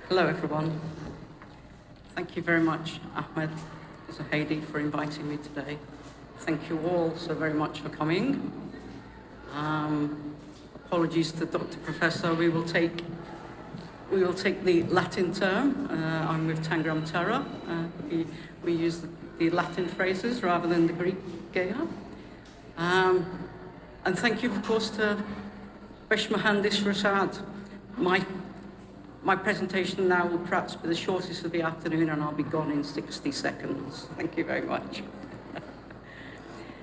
Hello, everyone. Thank you very much, Ahmed Zahedi, for inviting me today. Thank you all so very much for coming. Apologies to Dr. Professor. We will take the Latin term. I'm with Tangram Terra. We use the Latin phrases rather than the Greek Gaia. And thank you, of course, to Beshmahandis Rashad. My presentation now will perhaps be the shortest of the afternoon, and I'll be gone in 60 seconds. Thank you very much.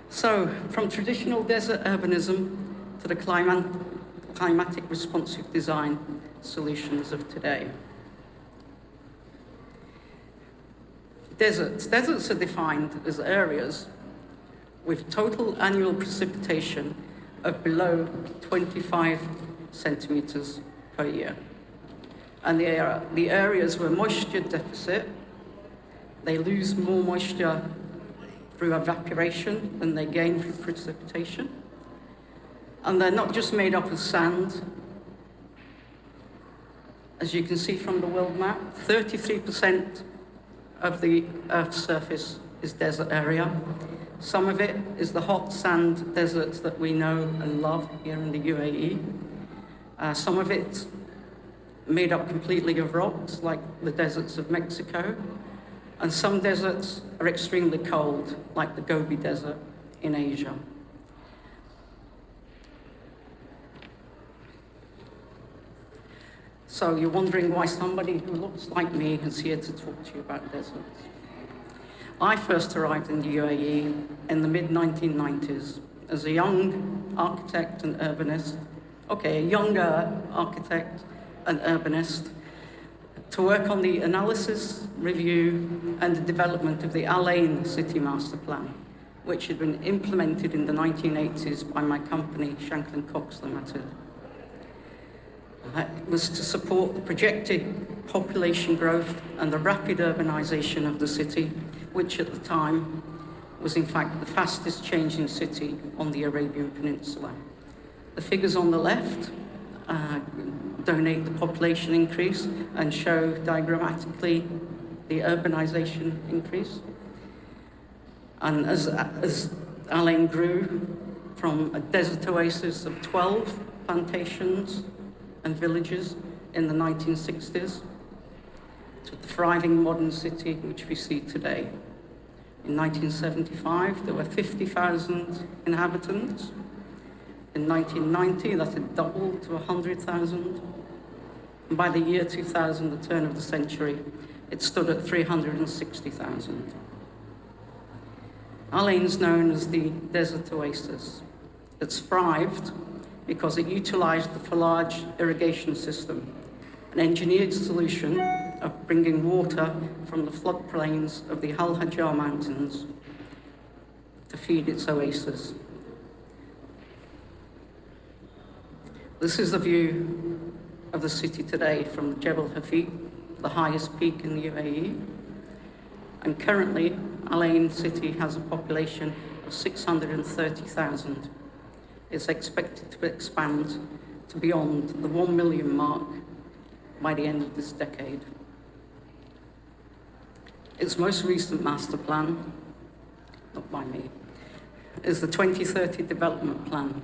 So, from traditional desert urbanism to the climatic responsive design solutions of today. Deserts are defined as areas with total annual precipitation of below 25 centimeters per year. And the areas where moisture deficit, they lose more moisture through evaporation than they gain through precipitation. And they're not just made up of sand. As you can see from the world map, 33% of the Earth's surface is desert area. Some of it is the hot sand deserts that we know and love here in the UAE. Some of it's made up completely of rocks, like the deserts of Mexico. And some deserts are extremely cold, like the Gobi Desert in Asia. So you're wondering why somebody who looks like me is here to talk to you about deserts. I first arrived in the UAE in the mid-1990s as a young architect and urbanist, a younger architect and urbanist, to work on the analysis, review, and the development of the Al Ain City Master Plan, which had been implemented in the 1980s by my company, Shanklin Cox Limited. It was to support the projected population growth and the rapid urbanization of the city, which at the time was in fact the fastest changing city on the Arabian Peninsula. The figures on the left donate the population increase and show diagrammatically the urbanization increase. And as Al Ain grew from a desert oasis of 12 plantations and villages in the 1960s to the thriving modern city which we see today. In 1975, there were 50,000 inhabitants. In 1990, that had doubled to 100,000. And by the year 2000, the turn of the century, it stood at 360,000. Al Ain's known as the desert oasis. It's thrived because it utilized the Falaj irrigation system, an engineered solution of bringing water from the floodplains of the Al Hajar Mountains to feed its oasis. This is the view of the city today from Jebel Hafid, the highest peak in the UAE. And currently, Al Ain city has a population of 630,000. It's expected to expand to beyond the 1 million mark by the end of this decade. Its most recent master plan, not by me, is the 2030 development plan.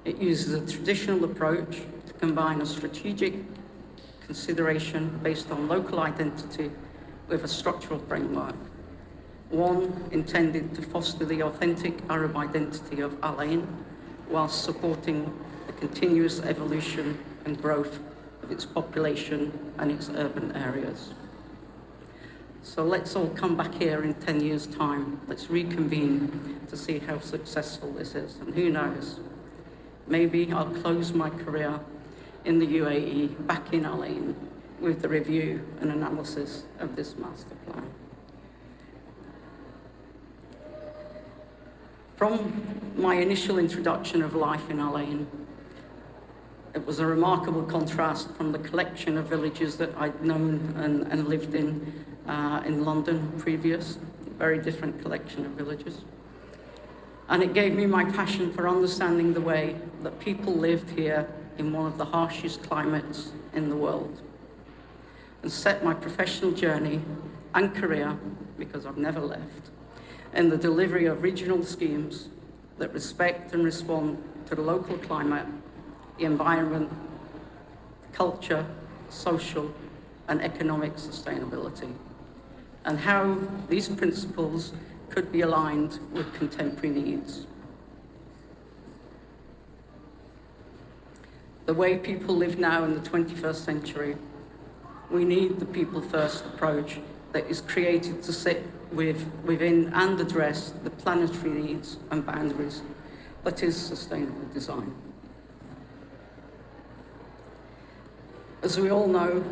It uses a traditional approach to combine a strategic consideration based on local identity with a structural framework. One intended to foster the authentic Arab identity of Al Ain, whilst supporting the continuous evolution and growth of its population and its urban areas. So let's all come back here in 10 years' time. Let's reconvene to see how successful this is. And who knows, maybe I'll close my career in the UAE, back in Al Ain, with the review and analysis of this master plan. From my initial introduction of life in Al Ain, it was a remarkable contrast from the collection of villages that I'd known and lived in London previous, a very different collection of villages. And it gave me my passion for understanding the way that people lived here in one of the harshest climates in the world. and set my professional journey and career, because I've never left, in the delivery of regional schemes that respect and respond to the local climate, the environment, culture, social and economic sustainability, and how these principles could be aligned with contemporary needs. The way people live now in the 21st century, we need the people-first approach that is created to sit within and address the planetary needs and boundaries that is sustainable design. As we all know,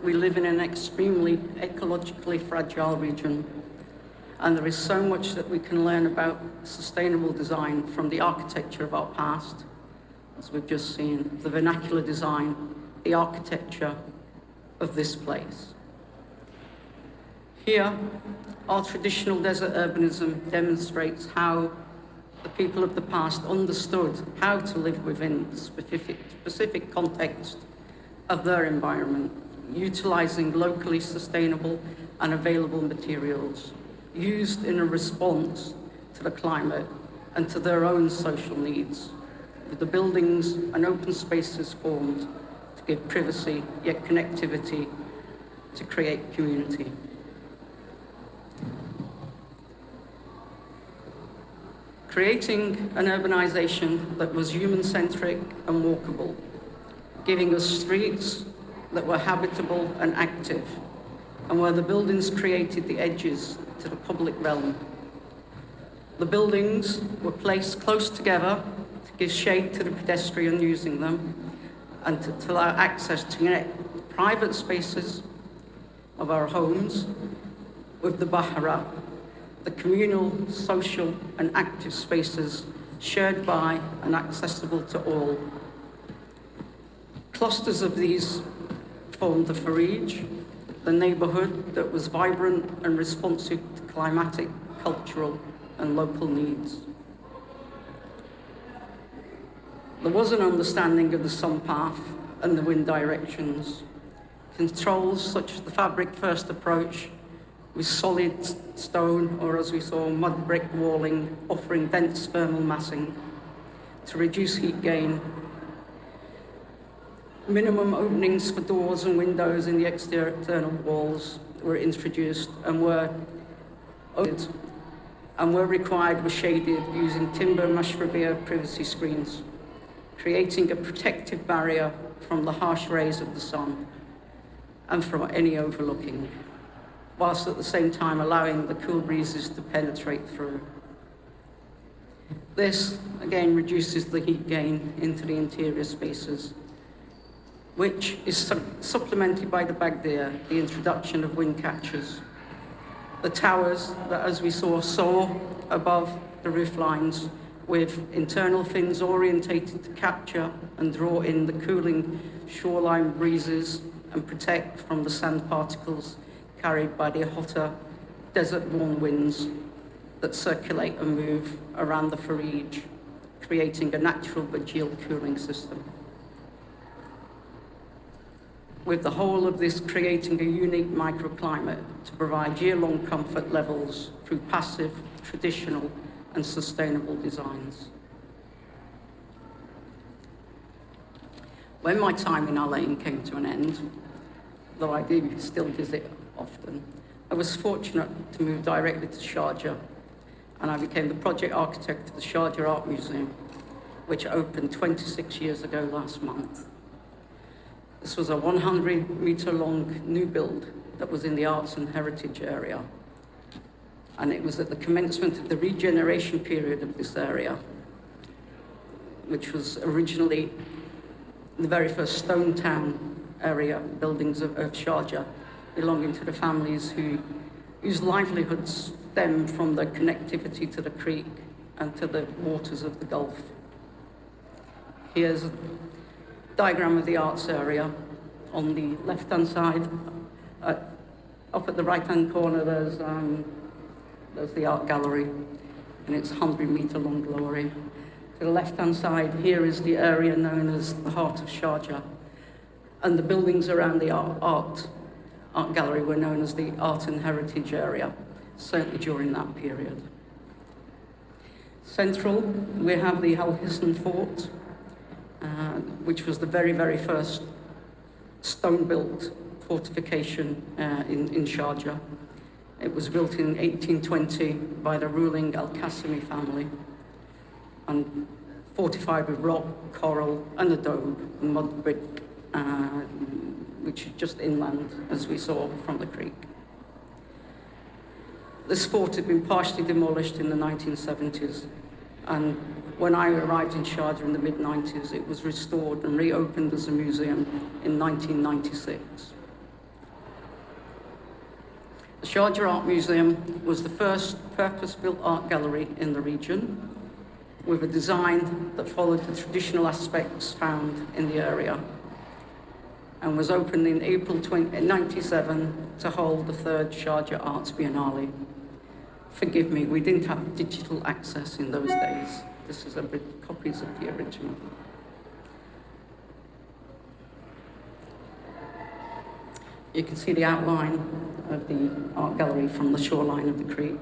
we live in an extremely ecologically fragile region, and there is so much that we can learn about sustainable design from the architecture of our past, as we've just seen, the vernacular design, the architecture of this place. Here, our traditional desert urbanism demonstrates how the people of the past understood how to live within the specific context of their environment, utilizing locally sustainable and available materials, used in a response to the climate and to their own social needs, with the buildings and open spaces formed to give privacy, yet connectivity to create community. Creating an urbanization that was human-centric and walkable, giving us streets that were habitable and active, and where the buildings created the edges to the public realm. The buildings were placed close together to give shade to the pedestrian using them, and to allow access to connect private spaces of our homes with the Bahara, the communal, social and active spaces shared by and accessible to all. Clusters of these formed the Farij, the neighbourhood that was vibrant and responsive to climatic, cultural and local needs. There was an understanding of the sun path and the wind directions. Controls such as the fabric first approach with solid stone, or as we saw, mud brick walling, offering dense thermal massing to reduce heat gain. Minimum openings for doors and windows in the external walls were introduced and were required were shaded using timber mashrabiyah privacy screens, creating a protective barrier from the harsh rays of the sun and from any overlooking, whilst at the same time allowing the cool breezes to penetrate through. This, again, reduces the heat gain into the interior spaces, which is supplemented by the Bagdir, the introduction of wind catchers. The towers that, as we saw, soar above the roof lines with internal fins orientated to capture and draw in the cooling shoreline breezes and protect from the sand particles carried by the hotter desert-borne winds that circulate and move around the Farij, creating a natural but gel cooling system. With the whole of this creating a unique microclimate to provide year-long comfort levels through passive, traditional and sustainable designs. When my time in Al Ain came to an end, though I do still visit often, I was fortunate to move directly to Sharjah, and I became the project architect of the Sharjah Art Museum, which opened 26 years ago last month. This was a 100-metre long new build that was in the arts and heritage area, and it was at the commencement of the regeneration period of this area, which was originally the very first stone town area buildings of Sharjah, belonging to the families whose livelihoods stem from the connectivity to the creek and to the waters of the Gulf. Here's a diagram of the arts area. On the left-hand side, up at the right-hand corner, there's the art gallery, and its 100-metre long glory. To the left-hand side, here is the area known as the heart of Sharjah, and the buildings around the art art gallery were known as the Art and Heritage Area, certainly during that period. Central, we have the Al Hisn Fort, which was the very, very first stone-built fortification in Sharjah. It was built in 1820 by the ruling Al-Qasimi family and fortified with rock, coral, and adobe, and mud brick, which is just inland, as we saw from the creek. This fort had been partially demolished in the 1970s, and when I arrived in Sharjah in the mid-90s, it was restored and reopened as a museum in 1996. The Sharjah Art Museum was the first purpose-built art gallery in the region, with a design that followed the traditional aspects found in the area, and was opened in April 1997 to hold the third Sharjah Arts Biennale. Forgive me, we didn't have digital access in those days. This is a bit copies of the original. You can see the outline of the art gallery from the shoreline of the creek.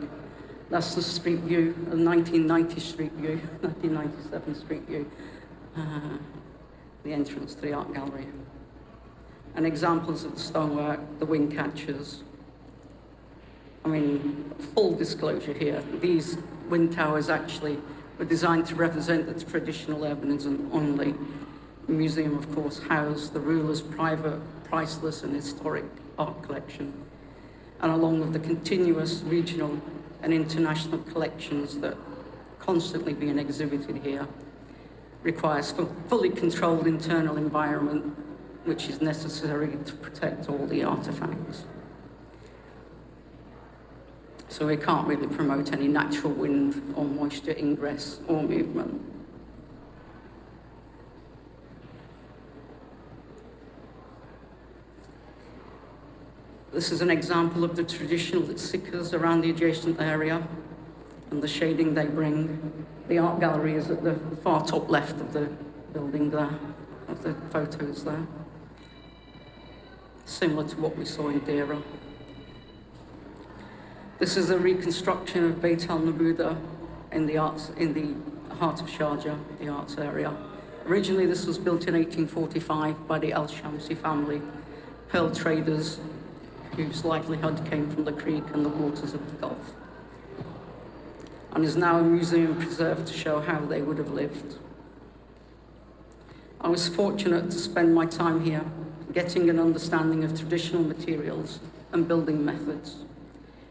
That's the street view, the 1990 street view, 1997 street view, the entrance to the art gallery. And examples of the stonework, the wing catchers. I mean, full disclosure here, these wind towers actually were designed to represent the traditional urbanism only. The museum, of course, housed the ruler's private, priceless and historic art collection, and along with the continuous regional and international collections that constantly being exhibited here, requires fully controlled internal environment, which is necessary to protect all the artifacts. So we can't really promote any natural wind or moisture ingress or movement. This is an example of the traditional sikas around the adjacent area and the shading they bring. The art gallery is at the far top left of the building there, of the photos there. Similar to what we saw in Deira. This is a reconstruction of Beit al-Nabuda in the heart of Sharjah, the arts area. Originally, this was built in 1845 by the Al-Shamsi family, pearl traders whose livelihood came from the creek and the waters of the Gulf, and is now a museum preserved to show how they would have lived. I was fortunate to spend my time here getting an understanding of traditional materials and building methods,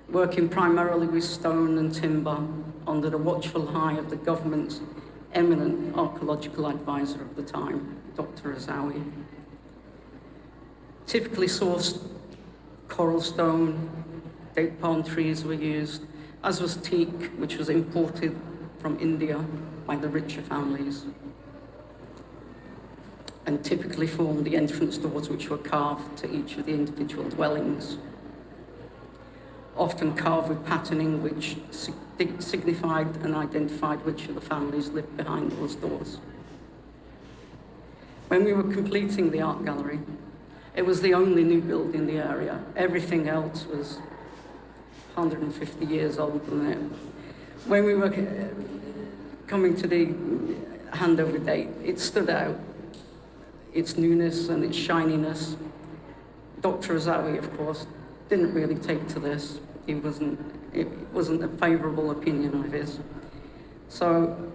working primarily with stone and timber under the watchful eye of the government's eminent archaeological advisor of the time, Dr. Azawi. Typically sourced coral stone, date palm trees were used, as was teak, which was imported from India by the richer families, and typically formed the entrance doors which were carved to each of the individual dwellings, often carved with patterning which signified and identified which of the families lived behind those doors. When we were completing the art gallery, it was the only new build in the area. Everything else was 150 years old than it. When we were coming to the handover date, it stood out, its newness and its shininess. Dr. Azawi, of course, didn't really take to this. It wasn't a favourable opinion of his. So,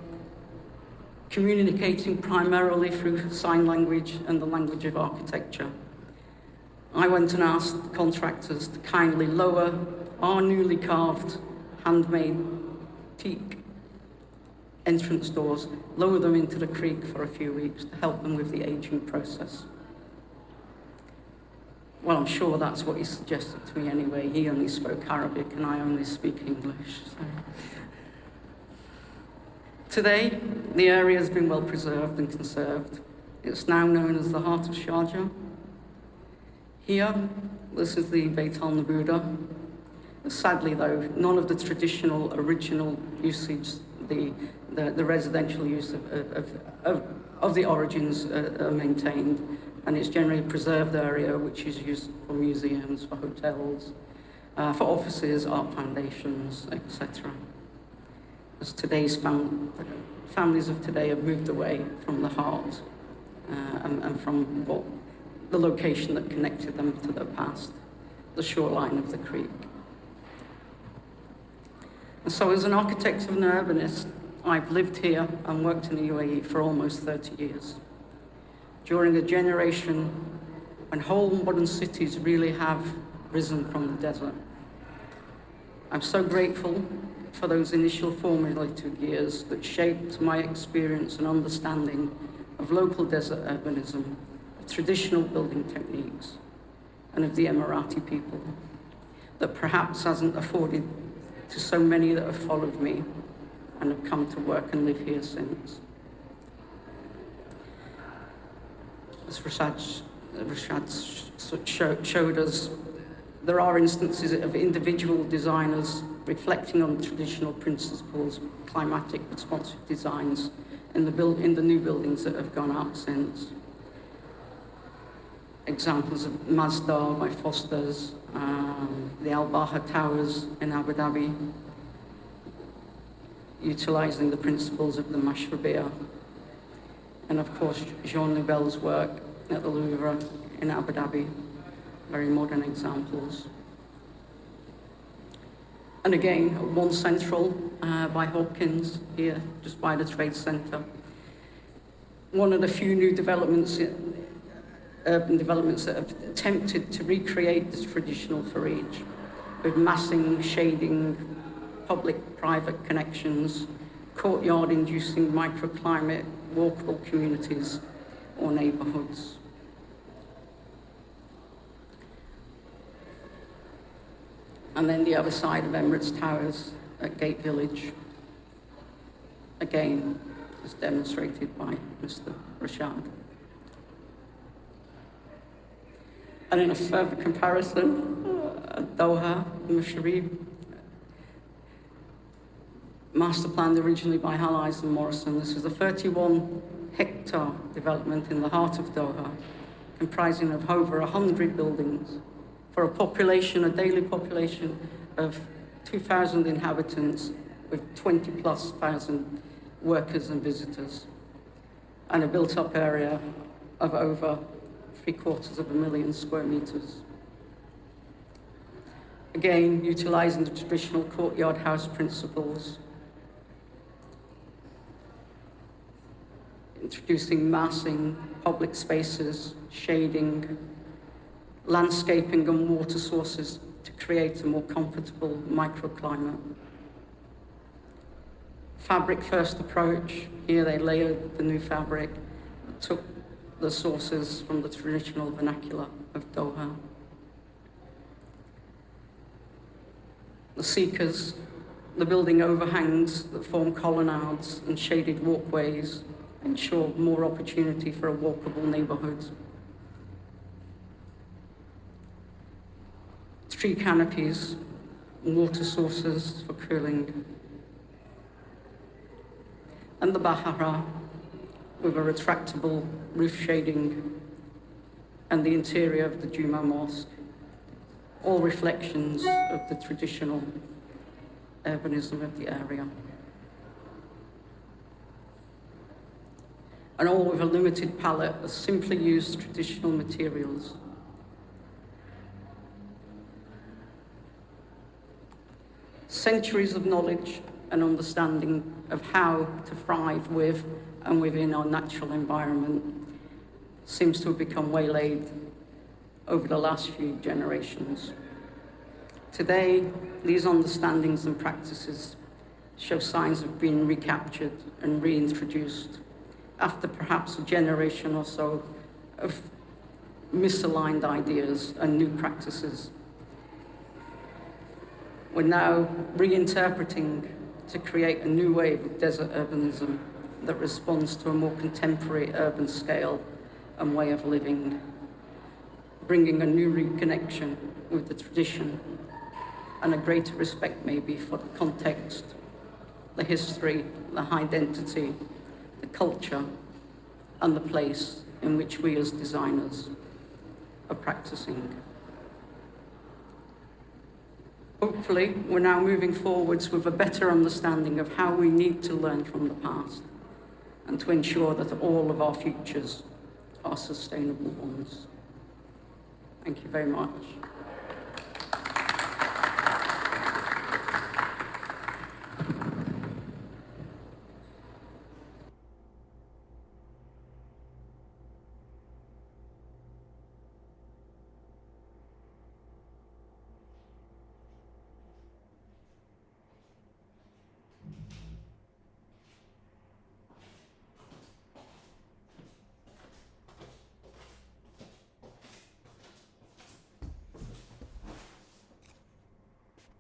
communicating primarily through sign language and the language of architecture, I went and asked the contractors to kindly lower our newly carved, handmade teak entrance doors, lower them into the creek for a few weeks to help them with the aging process. Well, I'm sure that's what he suggested to me anyway. He only spoke Arabic and I only speak English. So. Today, the area has been well preserved and conserved. It's now known as the heart of Sharjah. Here, this is the Beit al-Nabuda. Sadly, though, none of the traditional original usage, the residential use of the origins are maintained, and it's generally a preserved area which is used for museums, for hotels, for offices, art foundations, etc. As today's families of today have moved away from the heart and from the location that connected them to their past, the shoreline of the creek. And so as an architect and an urbanist, I've lived here and worked in the UAE for almost 30 years. During a generation when whole modern cities really have risen from the desert. I'm so grateful for those initial formative years that shaped my experience and understanding of local desert urbanism, of traditional building techniques, and of the Emirati people, that perhaps hasn't afforded to so many that have followed me and have come to work and live here since. As Rashad showed us, there are instances of individual designers reflecting on traditional principles of climatic responsive designs in the new buildings that have gone up since. Examples of Masdar by Foster's, the Al Baha Towers in Abu Dhabi, utilising the principles of the Mashrabiya, and of course Jean Nouvel's work at the Louvre in Abu Dhabi, very modern examples. And again, One Central by Hopkins here, just by the Trade Centre. One of the few new developments, urban developments that have attempted to recreate this traditional Farij with massing, shading, public-private connections, courtyard-inducing microclimate, walkable communities or neighbourhoods. And then the other side of Emirates Towers at Gate Village, again, as demonstrated by Mr. Rashad. And in a further comparison, Doha, Musharraf, master planned originally by Hallies and Morrison. This was a 31-hectare development in the heart of Doha, comprising of over 100 buildings, for a daily population of 2,000 inhabitants with 20+ thousand workers and visitors, and a built-up area of over 750,000 square meters. Again, utilizing the traditional courtyard house principles, introducing massing, public spaces, shading, landscaping and water sources to create a more comfortable microclimate. Fabric first approach, here they layered the new fabric, took the sources from the traditional vernacular of Doha. The seekers, the building overhangs that form colonnades and shaded walkways ensure more opportunity for a walkable neighborhood. Tree canopies, water sources for cooling. And the Bahara with a retractable roof shading and the interior of the Juma Mosque, all reflections of the traditional urbanism of the area. And all with a limited palette of simply used traditional materials. Centuries of knowledge and understanding of how to thrive with and within our natural environment seems to have become waylaid over the last few generations. Today, these understandings and practices show signs of being recaptured and reintroduced after perhaps a generation or so of misaligned ideas and new practices. We're now reinterpreting to create a new wave of desert urbanism that responds to a more contemporary urban scale and way of living, bringing a new reconnection with the tradition and a greater respect maybe for the context, the history, the identity, the culture, and the place in which we as designers are practicing. Hopefully, we're now moving forwards with a better understanding of how we need to learn from the past and to ensure that all of our futures are sustainable ones. Thank you very much.